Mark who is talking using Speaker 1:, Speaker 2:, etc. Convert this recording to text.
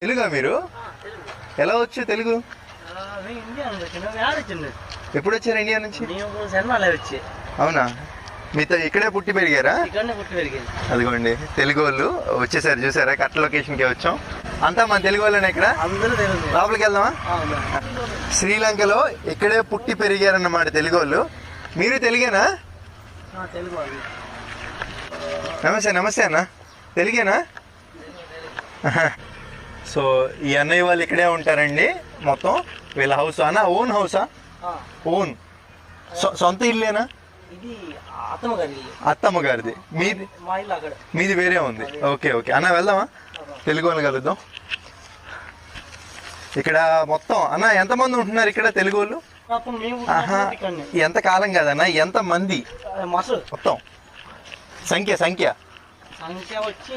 Speaker 1: తెలుగా మీరు? ఎలా వచ్చు తెలుగు? ఎప్పుడు వచ్చారు ఇండియా నుంచి? అవునా, మీతో ఇక్కడే పుట్టి పెరిగారా? అదిగోండి తెలుగు వాళ్ళు వచ్చేసారు, చూసారా? కరెక్ట్ లొకేషన్కి వచ్చాం. అంతా మన తెలుగు వాళ్ళనే. ఇక్కడ లోపలికి వెళ్దామా? శ్రీలంకలో ఇక్కడే పుట్టి పెరిగారన్నమాట తెలుగు వాళ్ళు. మీరు తెలుగేనా? నమస్తే. నమస్తే అన్న, తెలుగేనా? సో ఈ అన్నయ్య వాళ్ళు ఇక్కడే ఉంటారండి. మొత్తం వీళ్ళ హౌస్ అన్న ఓన్ హౌసా? ఓన్ సొంత ఇల్లేనా? అత్తమ్మ గారిది. మీది వేరే ఉంది. ఓకే ఓకే అన్న, వెళ్దామా? తెలుగు వాళ్ళు కలుద్దాం. ఇక్కడ మొత్తం అన్న ఎంతమంది ఉంటున్నారు ఇక్కడ తెలుగు వాళ్ళు? ఎంత కాలం కాదన్న, ఎంత మంది మొత్తం? సంఖ్య వచ్చి